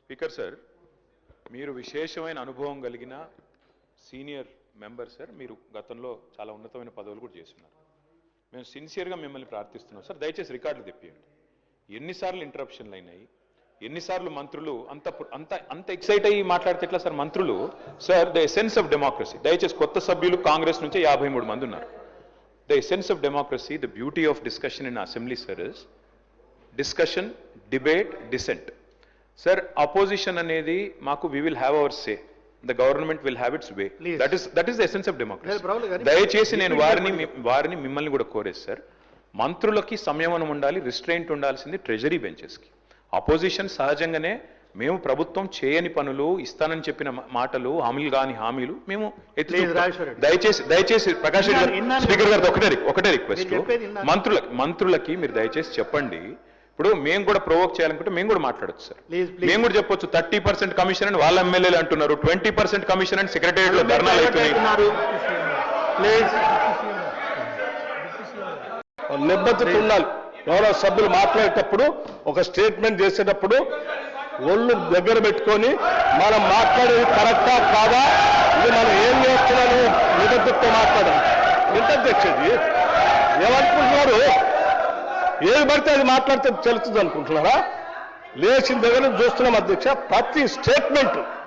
Speaker sir, మీరు విశేషమైన అనుభవం కలిగిన సీనియర్ మెంబర్ సార్. మీరు గతంలో చాలా ఉన్నతమైన పదవులు కూడా చేస్తున్నారు. మేము సిన్సియర్గా మిమ్మల్ని ప్రార్థిస్తున్నాం సార్, దయచేసి రికార్డులు తెప్పియండి. ఎన్నిసార్లు ఇంటరప్షన్లు అయినాయి, ఎన్నిసార్లు మంత్రులు అంత అంత అంత ఎక్సైట్ అయ్యి మాట్లాడితే ఎట్లా సార్ మంత్రులు? Sir, the essence of democracy, దయచేసి కొత్త సభ్యులు కాంగ్రెస్ నుంచి 53 మంది ఉన్నారు. The essence of democracy, the beauty of discussion in assembly sir is discussion, debate, dissent. Sir, opposition అనేది మాకు we will have our say, the government will have its way. That is the essence of democracy. దయచేసి నేను వారిని మిమ్మల్ని కూడా కోరేది sir, మంత్రులకి సంయమనం ఉండాలి, రిస్ట్రెయింట్ ఉండాల్సింది ట్రెజరీ బెంచెస్కి. అపోజిషన్ సహజంగానే మేము ప్రభుత్వం చేయని పనులు, ఇస్తానని చెప్పిన మాటలు, హామీలు మేము దయచేసి ప్రకాష్ రెడ్డి గారు, స్పీకర్ గారు ఒకటే రిక్వెస్ట్, మంత్రులకి మీరు దయచేసి చెప్పండి. ఇప్పుడు మేము కూడా ప్రొవోక్ చేయాలనుకుంటే మేము కూడా మాట్లాడచ్చు సార్. మేము కూడా చెప్పొచ్చు 30% కమిషన్ అని వాళ్ళ ఎమ్మెల్యేలు అంటున్నారు, 20% కమిషన్ అని సెక్రటేరియట్ లో ధర్నాలు అవుతున్నాయి. నిబద్ధత ఉండాలి. గౌరవ సభ్యులు మాట్లాడేటప్పుడు, ఒక స్టేట్మెంట్ చేసేటప్పుడు ఒళ్ళు దగ్గర పెట్టుకొని మనం మాట్లాడేది కరెక్టా కాదా, ఇది మనం ఏం చేస్తున్నాము నిబద్ధతతో మాట్లాడాలి. ఎంత అధ్యక్షది ఏమనుకుంటున్నారు? ఏది పడితే అది మాట్లాడితే తెలుస్తుంది అనుకుంటున్నారా? లేచిన దగ్గర చూస్తున్నాం అధ్యక్ష, ప్రతి స్టేట్మెంట్